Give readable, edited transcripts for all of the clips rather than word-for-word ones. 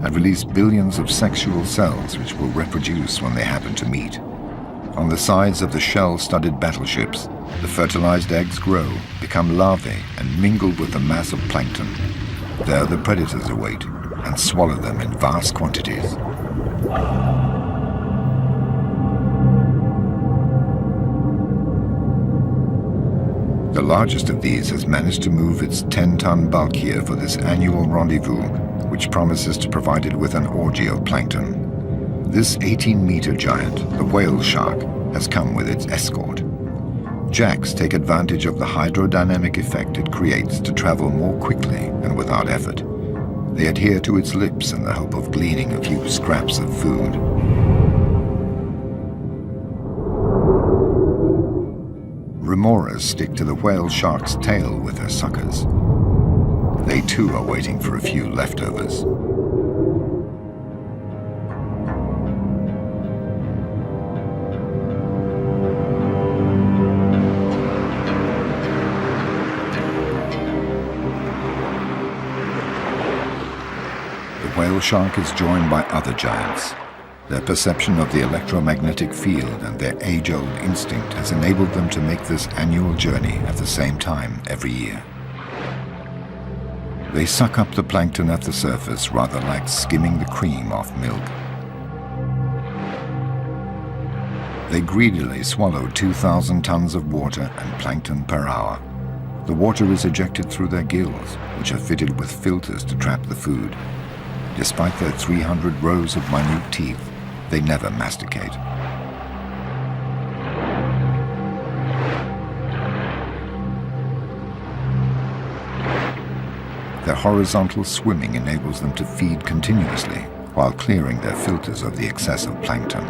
and release billions of sexual cells which will reproduce when they happen to meet. On the sides of the shell-studded battleships, the fertilized eggs grow, become larvae, and mingle with the mass of plankton. There the predators await and swallow them in vast quantities. The largest of these has managed to move its 10-ton bulk here for this annual rendezvous, which promises to provide it with an orgy of plankton. This 18-meter giant, the whale shark, has come with its escort. Jacks take advantage of the hydrodynamic effect it creates to travel more quickly and without effort. They adhere to its lips in the hope of gleaning a few scraps of food. Remoras stick to the whale shark's tail with their suckers. They too are waiting for a few leftovers. The whale shark is joined by other giants. Their perception of the electromagnetic field and their age-old instinct has enabled them to make this annual journey at the same time every year. They suck up the plankton at the surface rather like skimming the cream off milk. They greedily swallow 2,000 tons of water and plankton per hour. The water is ejected through their gills, which are fitted with filters to trap the food. Despite their 300 rows of minute teeth, they never masticate. Their horizontal swimming enables them to feed continuously while clearing their filters of the excessive plankton.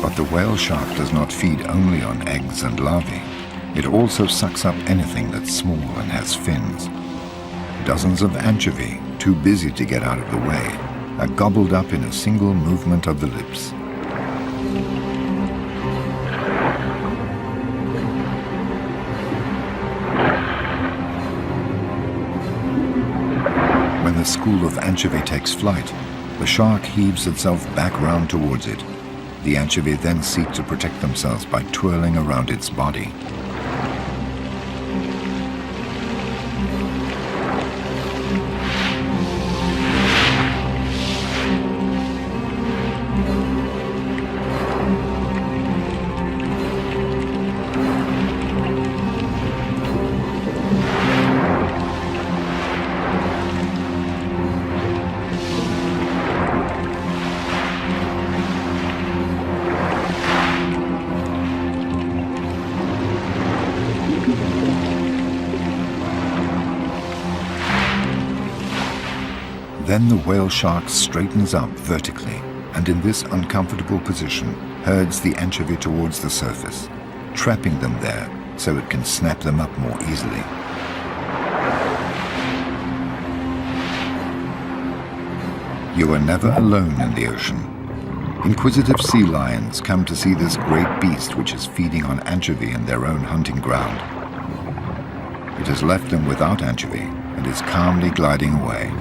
But the whale shark does not feed only on eggs and larvae. It also sucks up anything that's small and has fins. Dozens of anchovy, too busy to get out of the way, are gobbled up in a single movement of the lips. When the school of anchovy takes flight, the shark heaves itself back round towards it. The anchovy then seek to protect themselves by twirling around its body. Then the whale shark straightens up vertically, and in this uncomfortable position herds the anchovy towards the surface, trapping them there so it can snap them up more easily. You are never alone in the ocean. Inquisitive sea lions come to see this great beast which is feeding on anchovy in their own hunting ground. It has left them without anchovy and is calmly gliding away.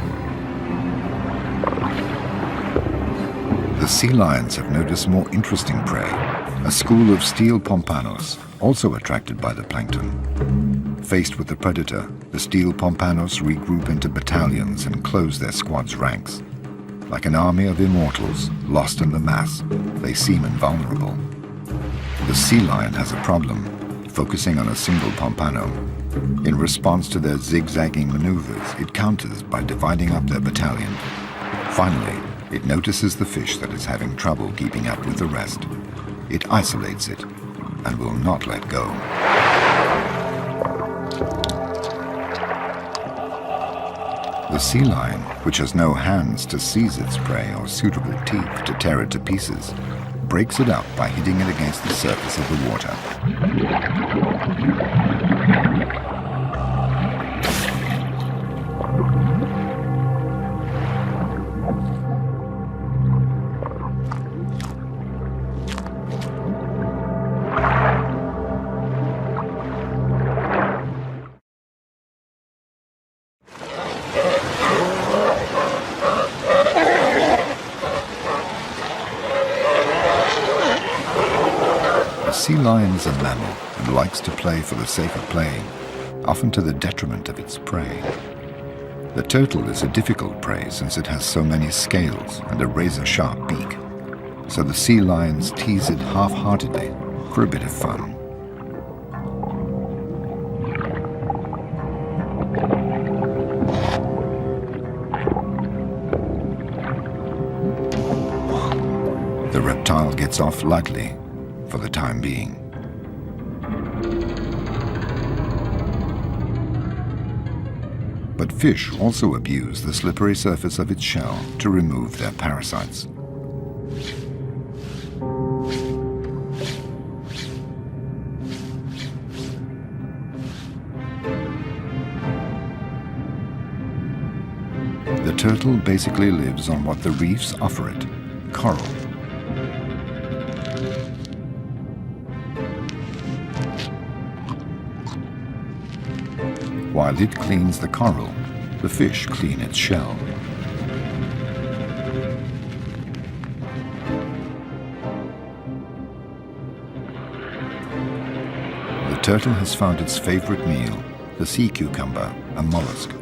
The sea lions have noticed more interesting prey, a school of steel pompanos, also attracted by the plankton. Faced with the predator, the steel pompanos regroup into battalions and close their squad's ranks. Like an army of immortals, lost in the mass, they seem invulnerable. The sea lion has a problem, focusing on a single pompano. In response to their zigzagging maneuvers, it counters by dividing up their battalion. Finally, it notices the fish that is having trouble keeping up with the rest. It isolates it and will not let go. The sea lion, which has no hands to seize its prey or suitable teeth to tear it to pieces, breaks it up by hitting it against the surface of the water. lion is a mammal and likes to play for the sake of playing, often to the detriment of its prey. The turtle is a difficult prey since it has so many scales and a razor-sharp beak, so the sea lions tease it half-heartedly for a bit of fun. The reptile gets off lightly for the time being. But fish also abuse the slippery surface of its shell to remove their parasites. The turtle basically lives on what the reefs offer it, coral. While it cleans the coral, the fish clean its shell. The turtle has found its favorite meal, the sea cucumber, a mollusk.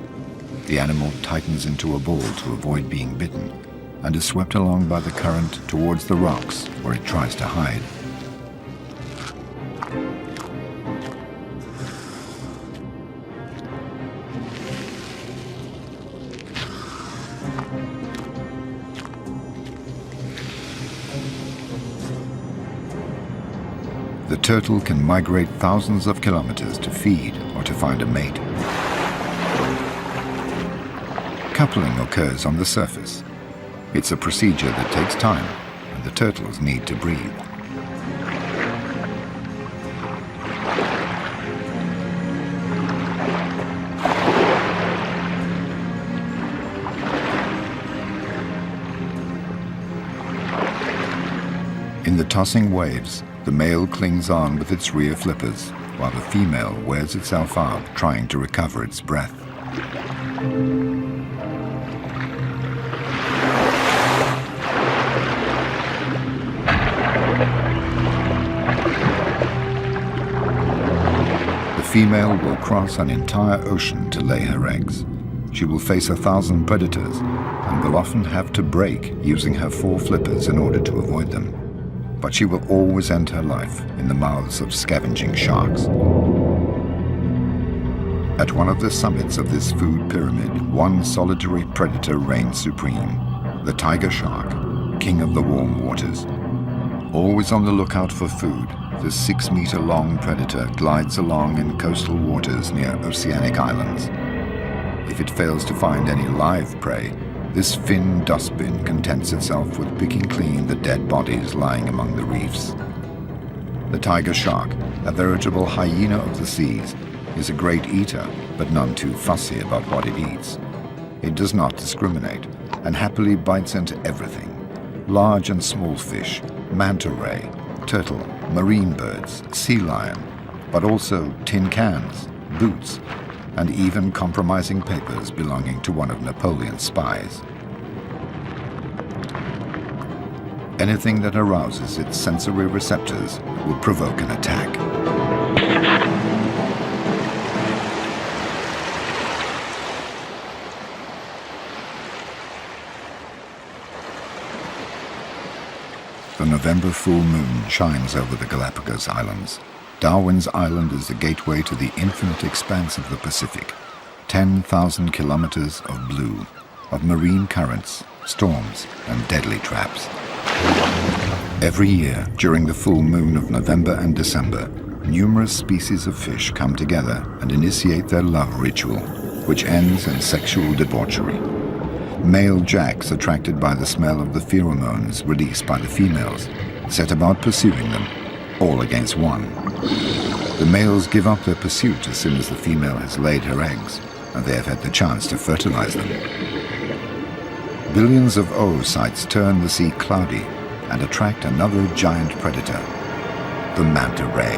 The animal tightens into a ball to avoid being bitten and is swept along by the current towards the rocks where it tries to hide. The turtle can migrate thousands of kilometers to feed or to find a mate. Coupling occurs on the surface. It's a procedure that takes time, and the turtles need to breathe. In the tossing waves, the male clings on with its rear flippers, while the female wears itself out trying to recover its breath. The female will cross an entire ocean to lay her eggs. She will face 1,000 predators and will often have to brake using her 4 flippers in order to avoid them. But she will always end her life in the mouths of scavenging sharks. At one of the summits of this food pyramid, one solitary predator reigns supreme, the tiger shark, king of the warm waters. Always on the lookout for food, this 6-meter-long predator glides along in coastal waters near oceanic islands. If it fails to find any live prey, this fin dustbin contents itself with picking clean the dead bodies lying among the reefs. The tiger shark, a veritable hyena of the seas, is a great eater, but none too fussy about what it eats. It does not discriminate, and happily bites into everything. Large and small fish, manta ray, turtle, marine birds, sea lion, but also tin cans, boots, and even compromising papers belonging to one of Napoleon's spies. Anything that arouses its sensory receptors will provoke an attack. The November full moon shines over the Galapagos Islands. Darwin's Island is the gateway to the infinite expanse of the Pacific. 10,000 kilometers of blue, of marine currents, storms, and deadly traps. Every year, during the full moon of November and December, numerous species of fish come together and initiate their love ritual, which ends in sexual debauchery. Male jacks, attracted by the smell of the pheromones released by the females, set about pursuing them, all against one. The males give up their pursuit as soon as the female has laid her eggs, and they have had the chance to fertilize them. Billions of oocytes turn the sea cloudy and attract another giant predator, the manta ray.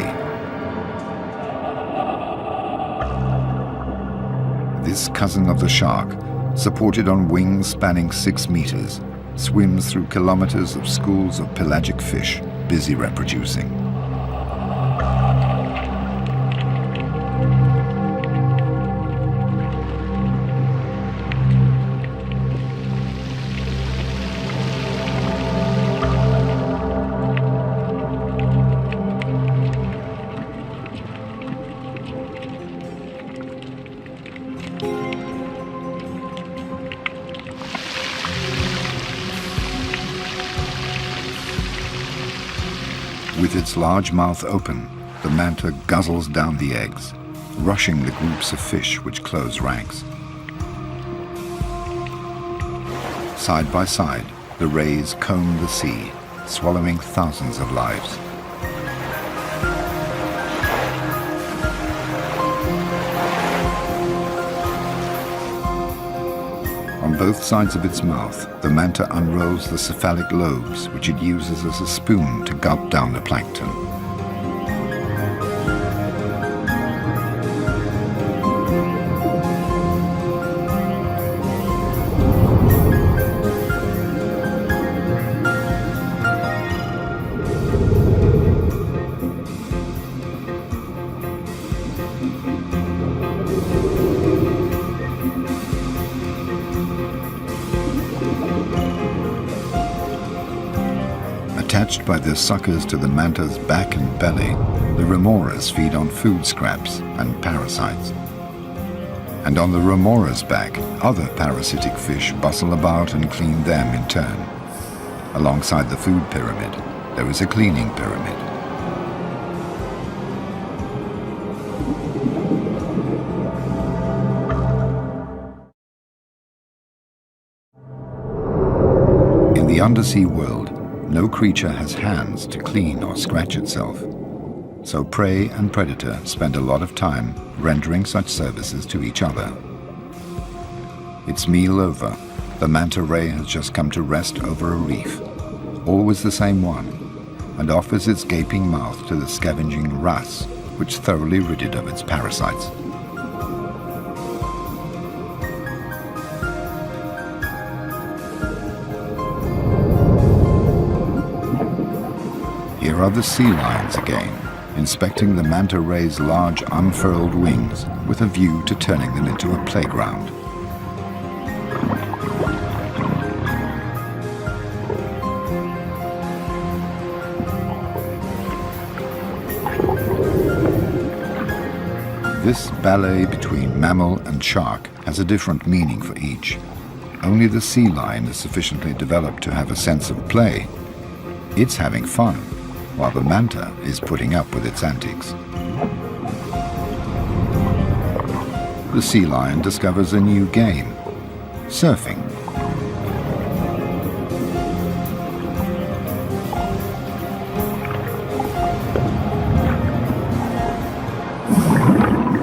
This cousin of the shark, supported on wings spanning 6 meters, swims through kilometers of schools of pelagic fish busy reproducing. With its large mouth open, the manta guzzles down the eggs, rushing the groups of fish which close ranks. Side by side, the rays comb the sea, swallowing thousands of lives. On both sides of its mouth, the manta unrolls the cephalic lobes, which it uses as a spoon to gulp down the plankton. Attached by their suckers to the manta's back and belly, the remoras feed on food scraps and parasites. And on the remora's back, other parasitic fish bustle about and clean them in turn. Alongside the food pyramid, there is a cleaning pyramid. In the undersea world, no creature has hands to clean or scratch itself. So prey and predator spend a lot of time rendering such services to each other. Its meal over, the manta ray has just come to rest over a reef, always the same one, and offers its gaping mouth to the scavenging wrasse, which thoroughly rid it of its parasites. Here are the sea lions again, inspecting the manta ray's large unfurled wings with a view to turning them into a playground. This ballet between mammal and shark has a different meaning for each. Only the sea lion is sufficiently developed to have a sense of play. It's having fun, while the manta is putting up with its antics. The sea lion discovers a new game, surfing.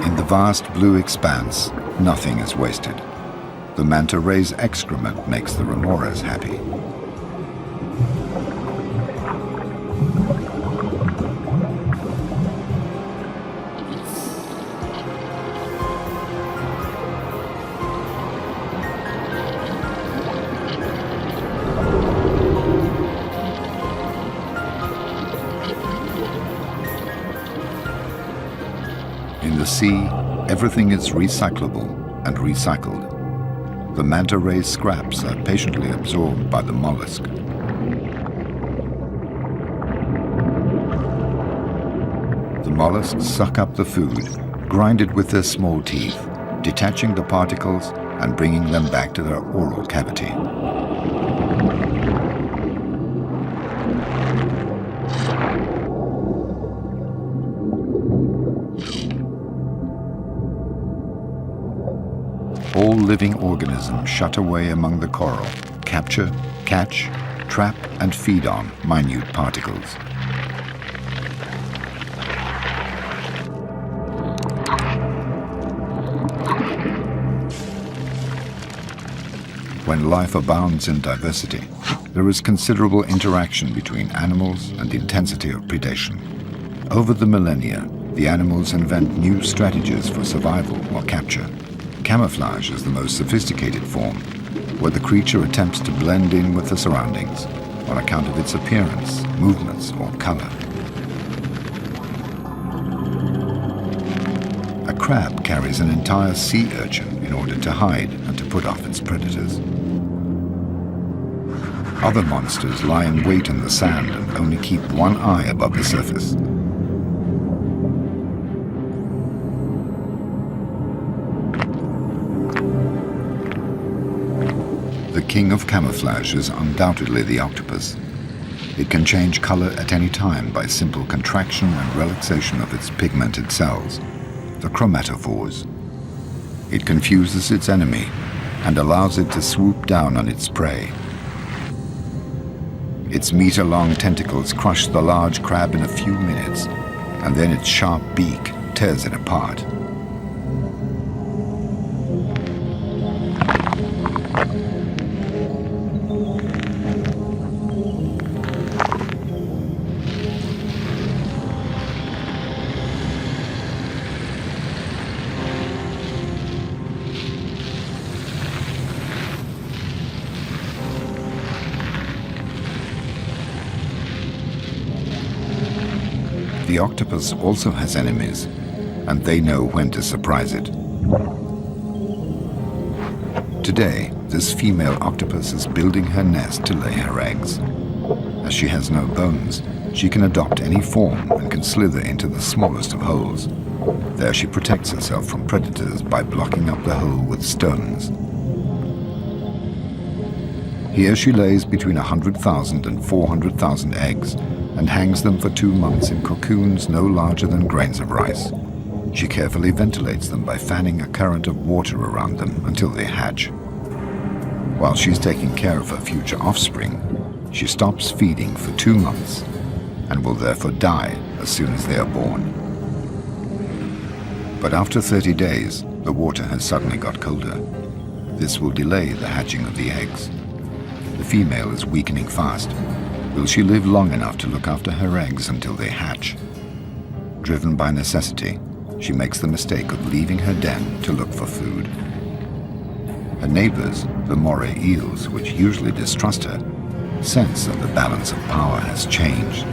In the vast blue expanse, nothing is wasted. The manta ray's excrement makes the remoras happy. In the sea, everything is recyclable and recycled. The manta ray's scraps are patiently absorbed by the mollusk. The mollusks suck up the food, grind it with their small teeth, detaching the particles and bringing them back to their oral cavity. All living organisms shut away among the coral, capture, catch, trap and feed on minute particles. When life abounds in diversity, there is considerable interaction between animals and intensity of predation. Over the millennia, the animals invent new strategies for survival or capture. Camouflage is the most sophisticated form, where the creature attempts to blend in with the surroundings on account of its appearance, movements, or color. A crab carries an entire sea urchin in order to hide and to put off its predators. Other monsters lie in wait in the sand and only keep one eye above the surface. The king of camouflage is undoubtedly the octopus. It can change color at any time by simple contraction and relaxation of its pigmented cells, the chromatophores. It confuses its enemy and allows it to swoop down on its prey. Its meter-long tentacles crush the large crab in a few minutes, and then its sharp beak tears it apart. The octopus also has enemies, and they know when to surprise it. Today, this female octopus is building her nest to lay her eggs. As she has no bones, she can adopt any form and can slither into the smallest of holes. There she protects herself from predators by blocking up the hole with stones. Here she lays between 100,000 and 400,000 eggs and hangs them for 2 months in cocoons no larger than grains of rice. She carefully ventilates them by fanning a current of water around them until they hatch. While she's taking care of her future offspring, she stops feeding for 2 months and will therefore die as soon as they are born. But after 30 days, the water has suddenly got colder. This will delay the hatching of the eggs. The female is weakening fast. Will she live long enough to look after her eggs until they hatch? Driven by necessity, she makes the mistake of leaving her den to look for food. Her neighbors, the moray eels, which usually distrust her, sense that the balance of power has changed.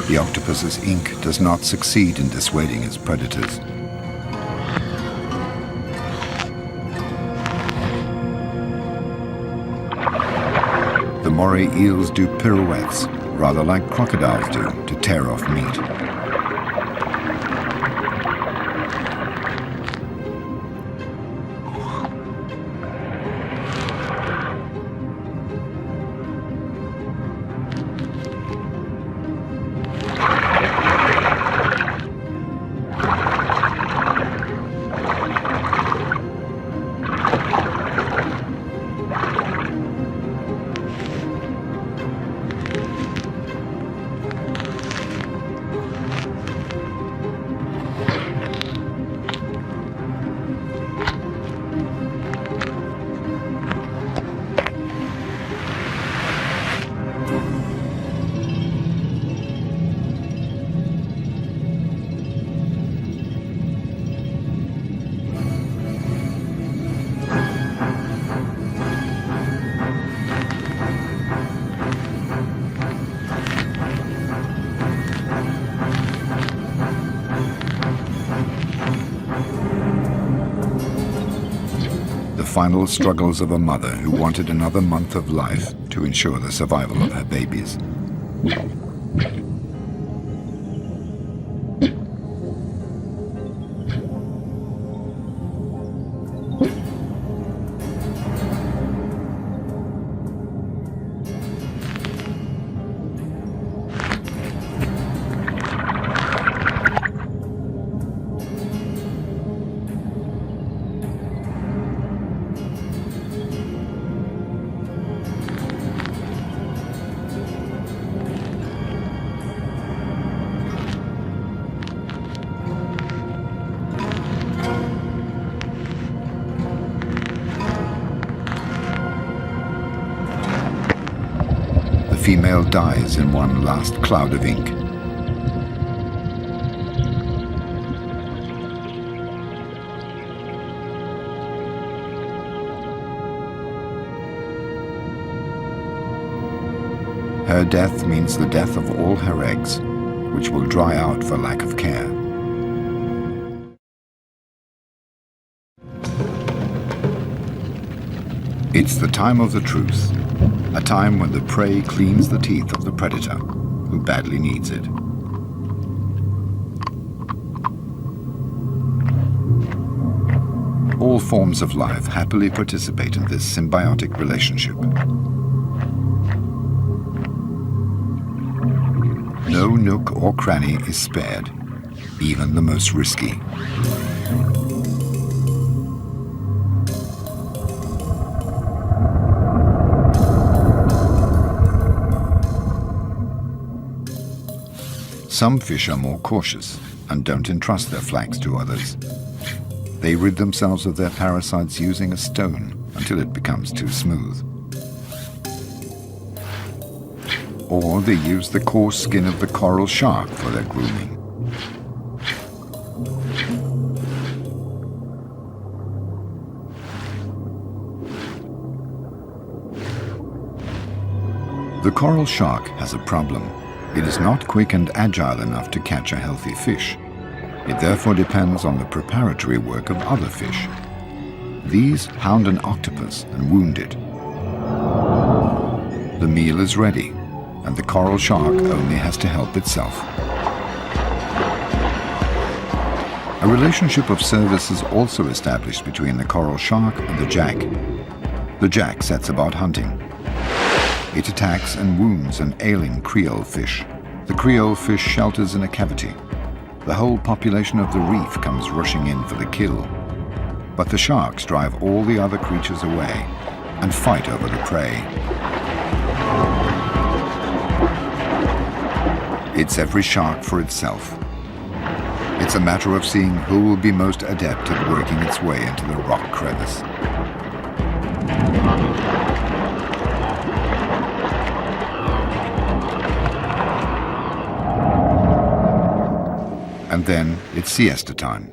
The octopus's ink does not succeed in dissuading its predators. The moray eels do pirouettes, rather like crocodiles do, to tear off meat. The final struggles of a mother who wanted another month of life to ensure the survival of her babies. The female dies in one last cloud of ink. Her death means the death of all her eggs, which will dry out for lack of care. It's the time of the truth, a time when the prey cleans the teeth of the predator, who badly needs it. All forms of life happily participate in this symbiotic relationship. No nook or cranny is spared, even the most risky. Some fish are more cautious and don't entrust their flanks to others. They rid themselves of their parasites using a stone until it becomes too smooth. Or they use the coarse skin of the coral shark for their grooming. The coral shark has a problem. It is not quick and agile enough to catch a healthy fish. It therefore depends on the preparatory work of other fish. These hound an octopus and wound it. The meal is ready, and the coral shark only has to help itself. A relationship of service is also established between the coral shark and the jack. The jack sets about hunting. It attacks and wounds an ailing Creole fish. The Creole fish shelters in a cavity. The whole population of the reef comes rushing in for the kill. But the sharks drive all the other creatures away and fight over the prey. It's every shark for itself. It's a matter of seeing who will be most adept at working its way into the rock crevice. And then it's siesta time,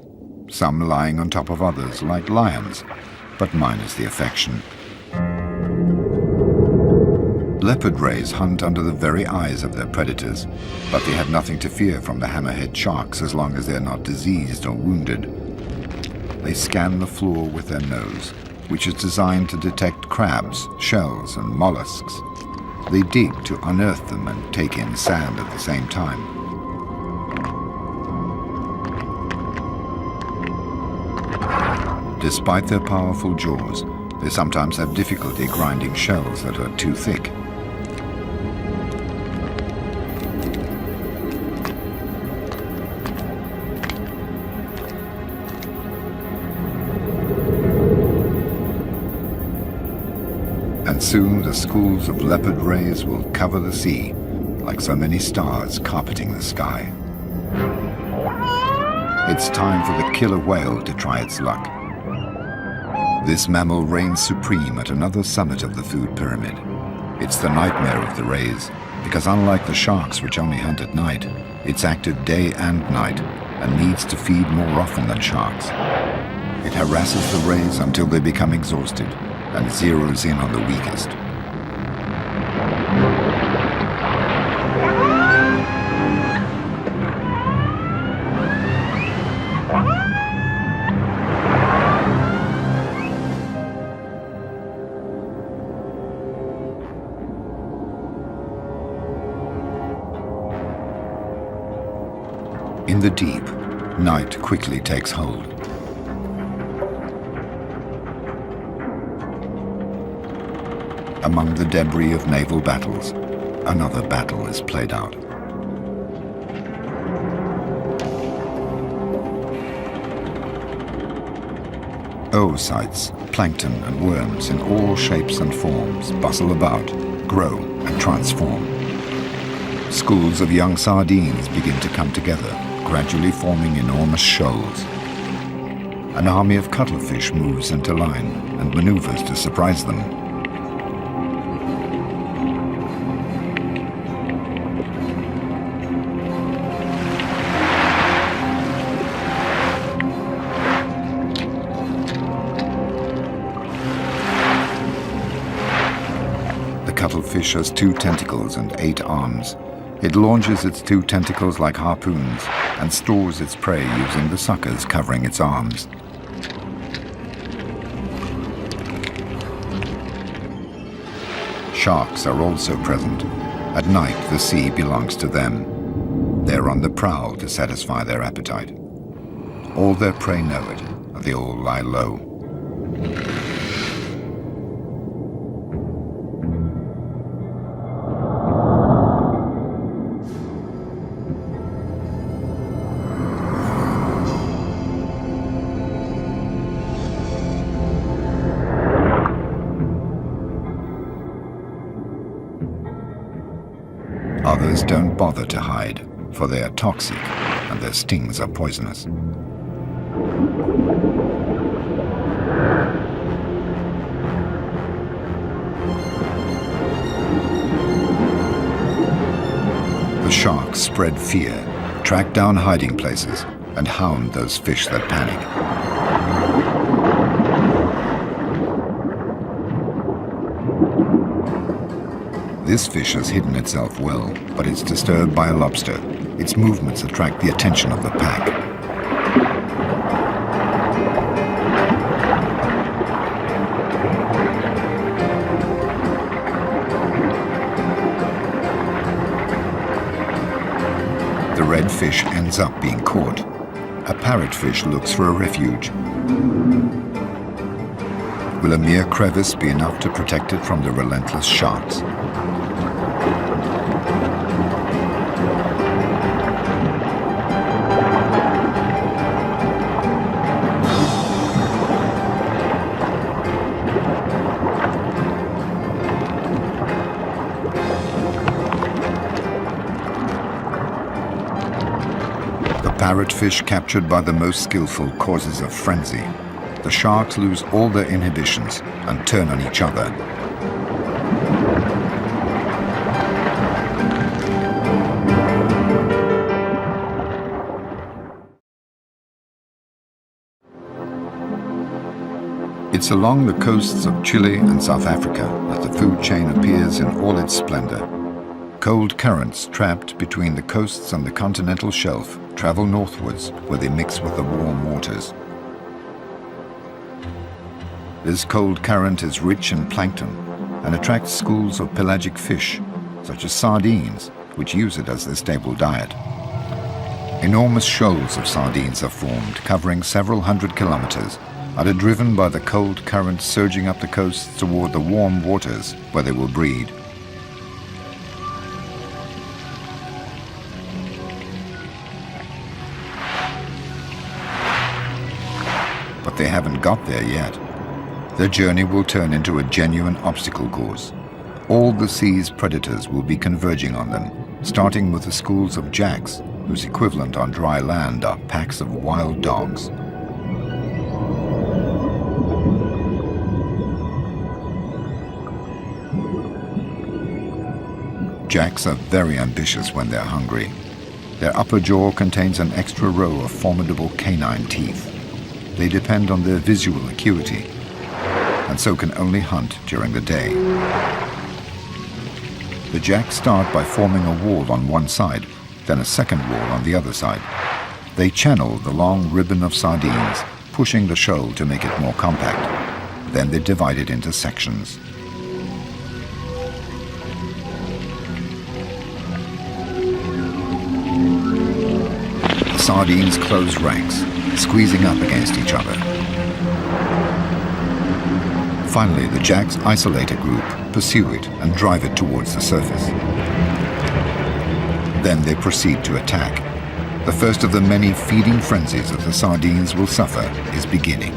some lying on top of others like lions, but minus the affection. Leopard rays hunt under the very eyes of their predators, but they have nothing to fear from the hammerhead sharks as long as they're not diseased or wounded. They scan the floor with their nose, which is designed to detect crabs, shells, and mollusks. They dig to unearth them and take in sand at the same time. Despite their powerful jaws, they sometimes have difficulty grinding shells that are too thick. And soon the schools of leopard rays will cover the sea, like so many stars carpeting the sky. It's time for the killer whale to try its luck. This mammal reigns supreme at another summit of the food pyramid. It's the nightmare of the rays, because unlike the sharks which only hunt at night, it's active day and night and needs to feed more often than sharks. It harasses the rays until they become exhausted and zeroes in on the weakest. In the deep, night quickly takes hold. Among the debris of naval battles, another battle is played out. Oocytes, plankton and worms in all shapes and forms bustle about, grow and transform. Schools of young sardines begin to come together, gradually forming enormous shoals. An army of cuttlefish moves into line and maneuvers to surprise them. The cuttlefish has 2 tentacles and 8 arms. It launches its 2 tentacles like harpoons and stores its prey using the suckers covering its arms. Sharks are also present. At night, the sea belongs to them. They're on the prowl to satisfy their appetite. All their prey know it, and they all lie low. Others don't bother to hide, for they are toxic and their stings are poisonous. The sharks spread fear, track down hiding places, and hound those fish that panic. This fish has hidden itself well, but it's disturbed by a lobster. Its movements attract the attention of the pack. The red fish ends up being caught. A parrotfish looks for a refuge. Will a mere crevice be enough to protect it from the relentless sharks? Parrotfish captured by the most skillful causes a frenzy. The sharks lose all their inhibitions and turn on each other. It's along the coasts of Chile and South Africa that the food chain appears in all its splendor. Cold currents trapped between the coasts and the continental shelf travel northwards where they mix with the warm waters. This cold current is rich in plankton and attracts schools of pelagic fish, such as sardines, which use it as their staple diet. Enormous shoals of sardines are formed, covering several hundred kilometers, and are driven by the cold current surging up the coasts toward the warm waters where they will breed. But they haven't got there yet. Their journey will turn into a genuine obstacle course. All the sea's predators will be converging on them, starting with the schools of jacks, whose equivalent on dry land are packs of wild dogs. Jacks are very ambitious when they're hungry. Their upper jaw contains an extra row of formidable canine teeth. They depend on their visual acuity, and so can only hunt during the day. The jacks start by forming a wall on one side, then a second wall on the other side. They channel the long ribbon of sardines, pushing the shoal to make it more compact. Then they divide it into sections. The sardines close ranks, squeezing up against each other. Finally, the jacks isolate a group, pursue it, and drive it towards the surface. Then they proceed to attack. The first of the many feeding frenzies that the sardines will suffer is beginning.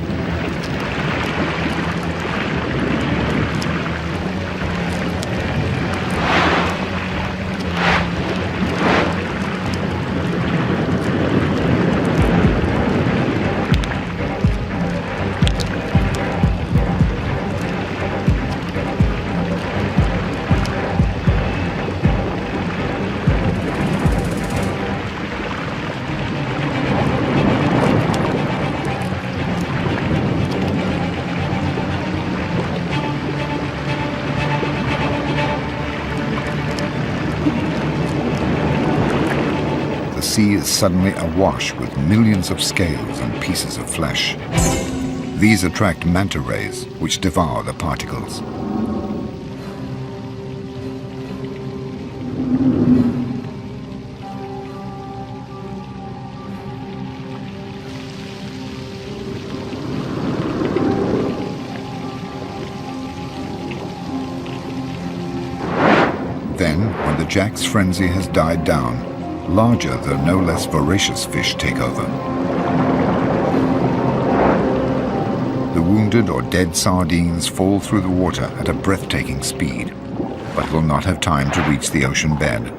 The sea is suddenly awash with millions of scales and pieces of flesh. These attract manta rays, which devour the particles. Then, when the jack's frenzy has died down, larger though no less voracious fish take over. The wounded or dead sardines fall through the water at a breathtaking speed, but will not have time to reach the ocean bed.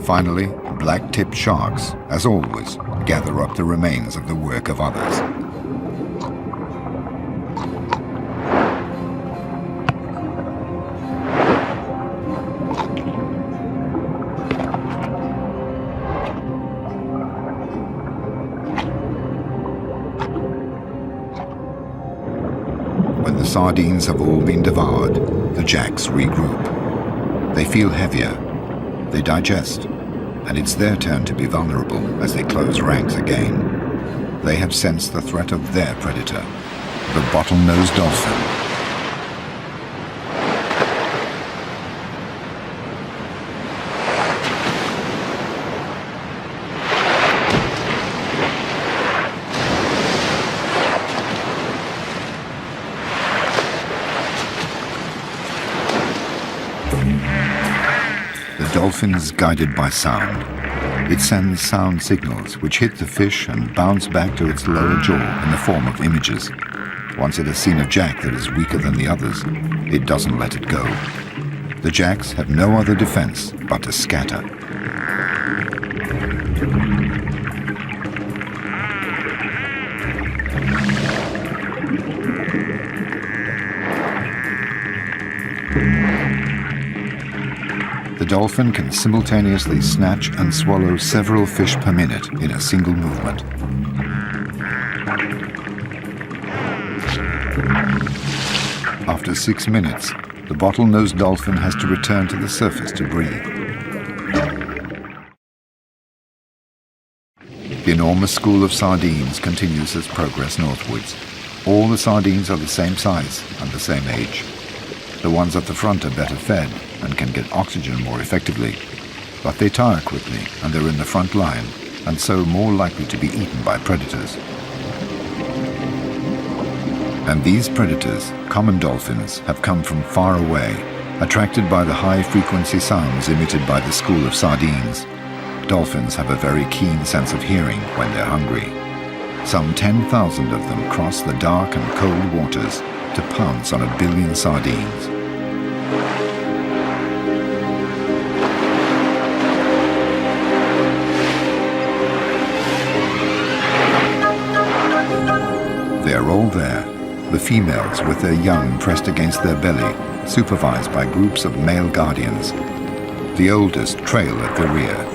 Finally, black-tipped sharks, as always, gather up the remains of the work of others. When the sardines have all been devoured, the jacks regroup. They feel heavier, they digest, and it's their turn to be vulnerable as they close ranks again. They have sensed the threat of their predator, the bottlenose dolphin. The dolphin is guided by sound. It sends sound signals which hit the fish and bounce back to its lower jaw in the form of images. Once it has seen a jack that is weaker than the others, it doesn't let it go. The jacks have no other defense but to scatter. The dolphin can simultaneously snatch and swallow several fish per minute in a single movement. After 6 minutes, the bottlenose dolphin has to return to the surface to breathe. The enormous school of sardines continues its progress northwards. All the sardines are the same size and the same age. The ones at the front are better fed and can get oxygen more effectively, but they tire quickly and they're in the front line, and so more likely to be eaten by predators. And these predators, common dolphins, have come from far away, attracted by the high-frequency sounds emitted by the school of sardines. Dolphins have a very keen sense of hearing when they're hungry. Some 10,000 of them cross the dark and cold waters to pounce on 1 billion sardines. They are all there, the females with their young pressed against their belly, supervised by groups of male guardians. The oldest trail at the rear.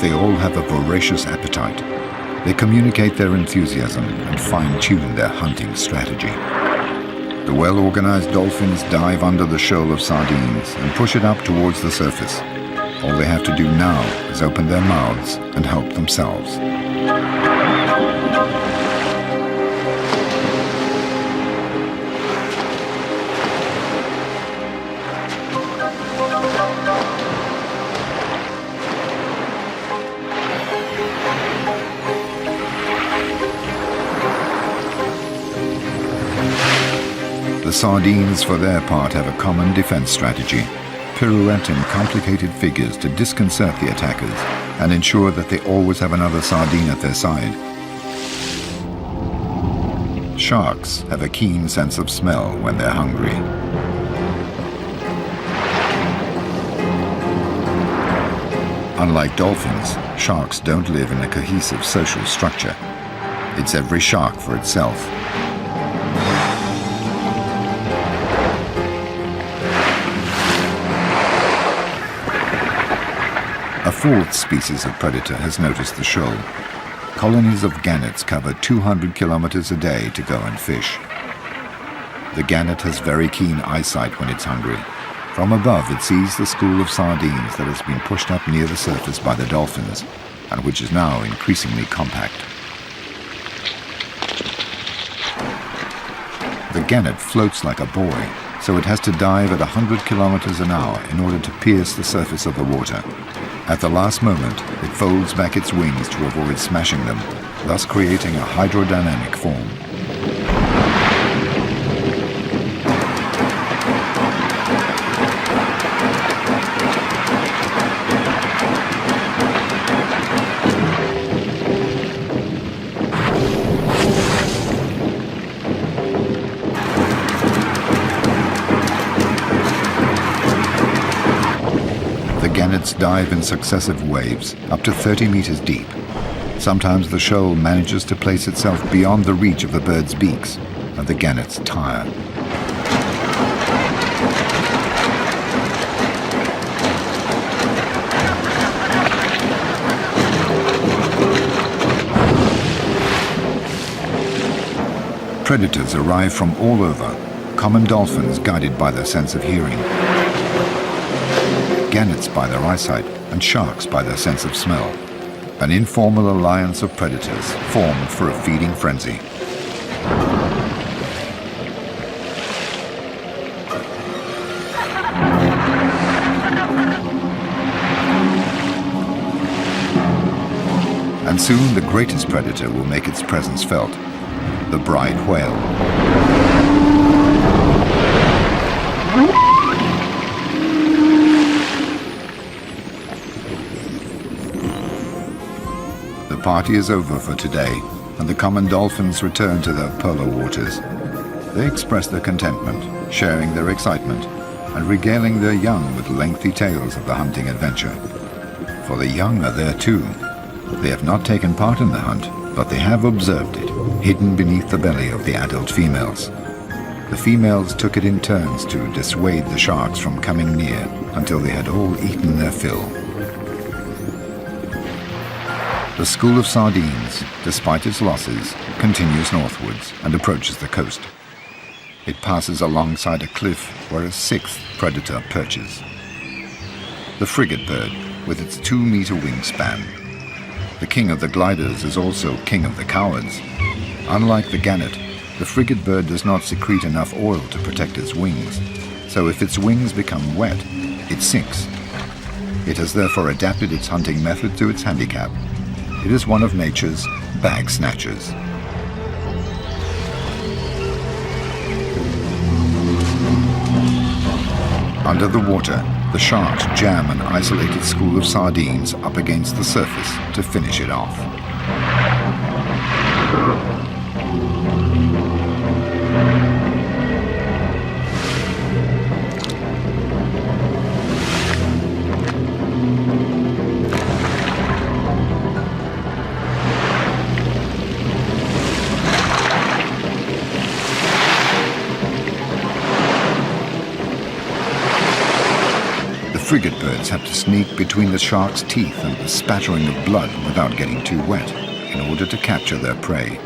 They all have a voracious appetite. They communicate their enthusiasm and fine-tune their hunting strategy. The well-organized dolphins dive under the shoal of sardines and push it up towards the surface. All they have to do now is open their mouths and help themselves. The sardines, for their part, have a common defense strategy. Pirouette in complicated figures to disconcert the attackers and ensure that they always have another sardine at their side. Sharks have a keen sense of smell when they're hungry. Unlike dolphins, sharks don't live in a cohesive social structure. It's every shark for itself. fourth species of predator has noticed the shoal. Colonies of gannets cover 200 kilometers a day to go and fish. The gannet has very keen eyesight when it's hungry. From above, it sees the school of sardines that has been pushed up near the surface by the dolphins, and which is now increasingly compact. The gannet floats like a buoy, so it has to dive at 100 kilometers an hour in order to pierce the surface of the water. At the last moment, it folds back its wings to avoid smashing them, thus creating a hydrodynamic form. Gannets dive in successive waves, up to 30 meters deep. Sometimes the shoal manages to place itself beyond the reach of the birds' beaks, and the gannets tire. Predators arrive from all over, common dolphins guided by their sense of hearing, gannets by their eyesight, and sharks by their sense of smell. An informal alliance of predators formed for a feeding frenzy. And soon the greatest predator will make its presence felt, the bride whale. The party is over for today, and the common dolphins return to their polar waters. They express their contentment, sharing their excitement, and regaling their young with lengthy tales of the hunting adventure. For the young are there too. They have not taken part in the hunt, but they have observed it, hidden beneath the belly of the adult females. The females took it in turns to dissuade the sharks from coming near until they had all eaten their fill. The school of sardines, despite its losses, continues northwards and approaches the coast. It passes alongside a cliff where a sixth predator perches. The frigate bird, with its 2-meter wingspan. The king of the gliders is also king of the cowards. Unlike the gannet, the frigate bird does not secrete enough oil to protect its wings, so if its wings become wet, it sinks. It has therefore adapted its hunting method to its handicap. It is one of nature's bag snatchers. Under the water, the sharks jam an isolated school of sardines up against the surface to finish it off. The frigate birds have to sneak between the shark's teeth and the spattering of blood without getting too wet in order to capture their prey.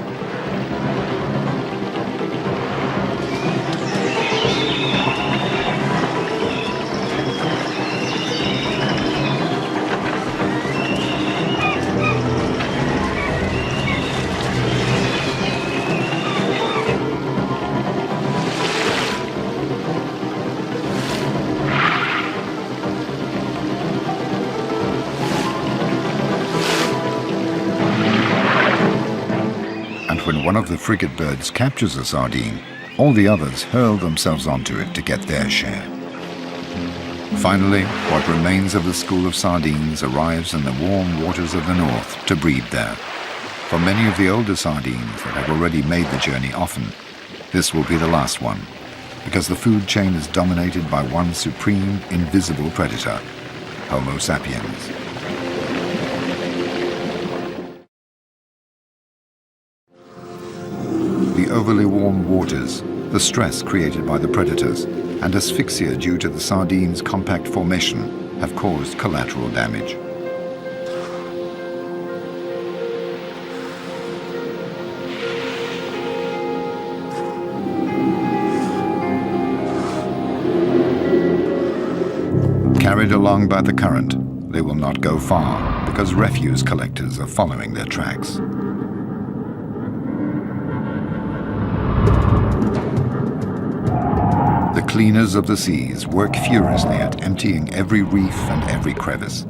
When one of the frigate birds captures a sardine, all the others hurl themselves onto it to get their share. Finally, what remains of the school of sardines arrives in the warm waters of the north to breed there. For many of the older sardines that have already made the journey often, this will be the last one, because the food chain is dominated by one supreme, invisible predator, Homo sapiens. The overly warm waters, the stress created by the predators, and asphyxia due to the sardines' compact formation have caused collateral damage. Carried along by the current, they will not go far because refuse collectors are following their tracks. The cleaners of the seas work furiously at emptying every reef and every crevice.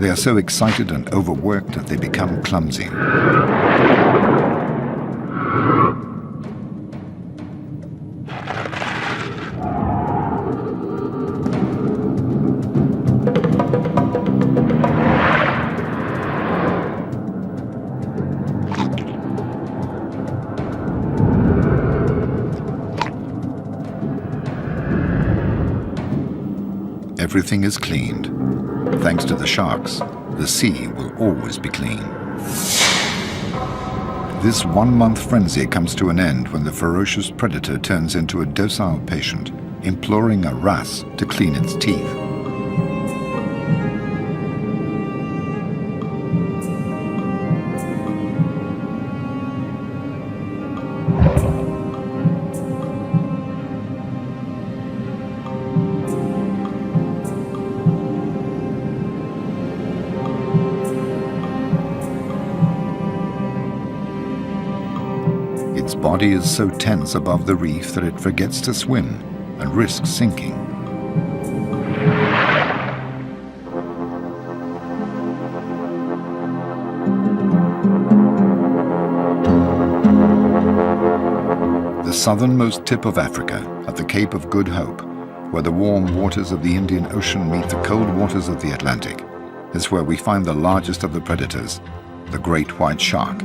They are so excited and overworked that they become clumsy. Everything is cleaned. Thanks to the sharks, the sea will always be clean. This one-month frenzy comes to an end when the ferocious predator turns into a docile patient, imploring a wrasse to clean its teeth. Its body is so tense above the reef that it forgets to swim and risks sinking. The southernmost tip of Africa, at the Cape of Good Hope, where the warm waters of the Indian Ocean meet the cold waters of the Atlantic, is where we find the largest of the predators, the great white shark.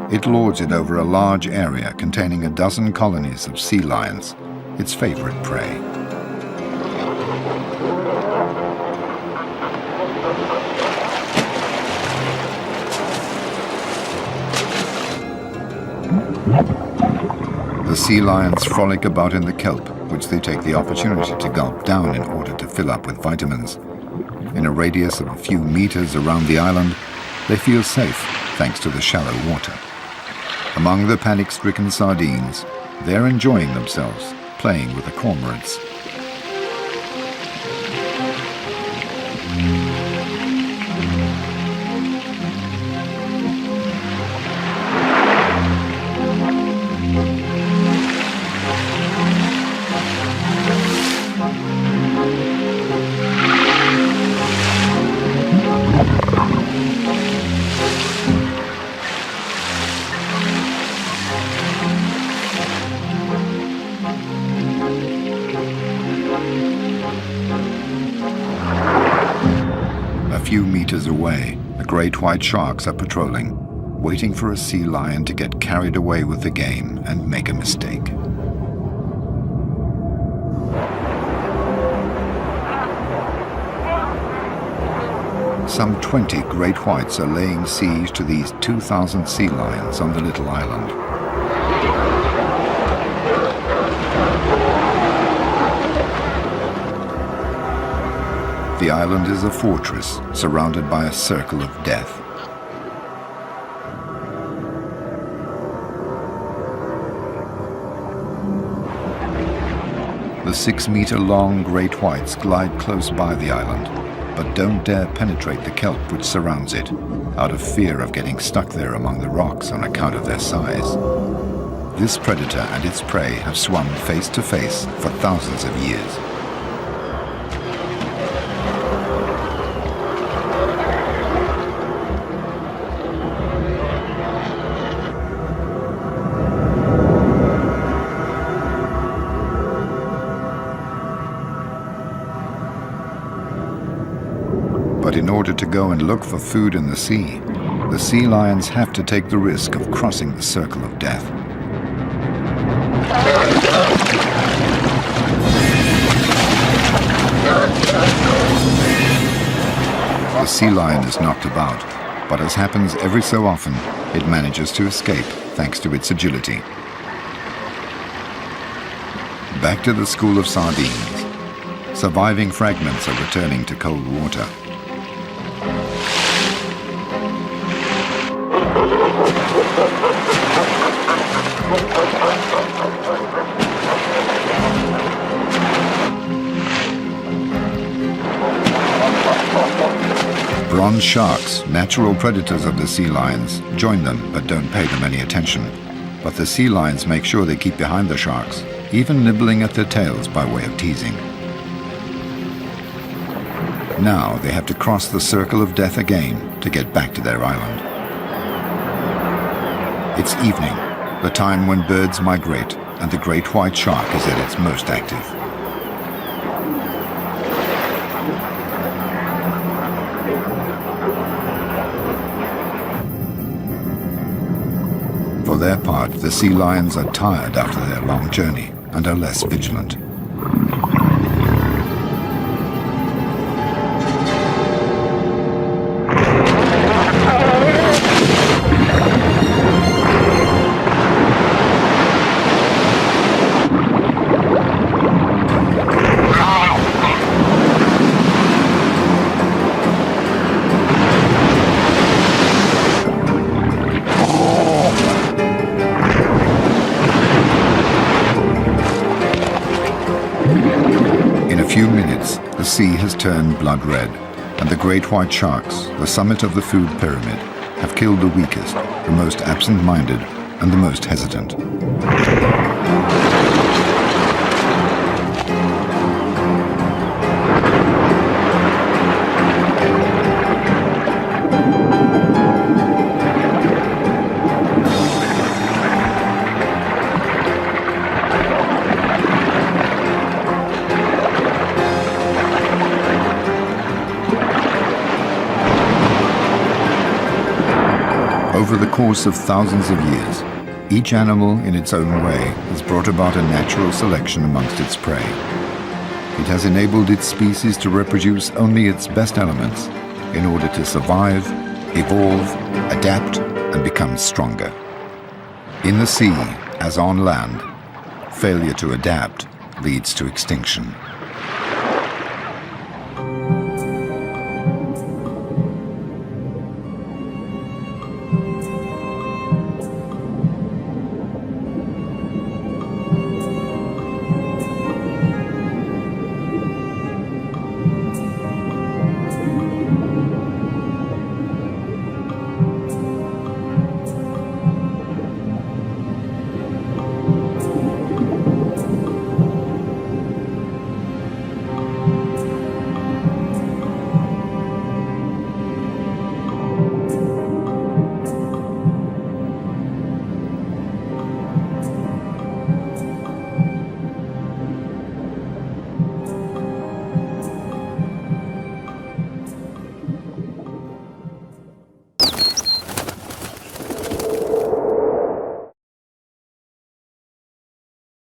It lords it over a large area containing a dozen colonies of sea lions, its favorite prey. The sea lions frolic about in the kelp, which they take the opportunity to gulp down in order to fill up with vitamins. In a radius of a few meters around the island, they feel safe thanks to the shallow water. Among the panic-stricken sardines, they're enjoying themselves, playing with the cormorants. A few meters away, the great white sharks are patrolling, waiting for a sea lion to get carried away with the game and make a mistake. Some 20 great whites are laying siege to these 2,000 sea lions on the little island. The island is a fortress surrounded by a circle of death. The 6-meter-long great whites glide close by the island, but don't dare penetrate the kelp which surrounds it, out of fear of getting stuck there among the rocks on account of their size. This predator and its prey have swum face to face for thousands of years. But in order to go and look for food in the sea lions have to take the risk of crossing the circle of death. The sea lion is knocked about, but as happens every so often, it manages to escape thanks to its agility. Back to the school of sardines. Surviving fragments are returning to cold water. Bronze sharks, natural predators of the sea lions, join them but don't pay them any attention. But the sea lions make sure they keep behind the sharks, even nibbling at their tails by way of teasing. Now they have to cross the circle of death again to get back to their island. It's evening, the time when birds migrate and the great white shark is at its most active. For their part, the sea lions are tired after their long journey and are less vigilant. In a few minutes, the sea has turned blood red, and the great white sharks, the summit of the food pyramid, have killed the weakest, the most absent-minded, and the most hesitant. Over the course of thousands of years, each animal in its own way has brought about a natural selection amongst its prey. It has enabled its species to reproduce only its best elements in order to survive, evolve, adapt, and become stronger. In the sea, as on land, failure to adapt leads to extinction.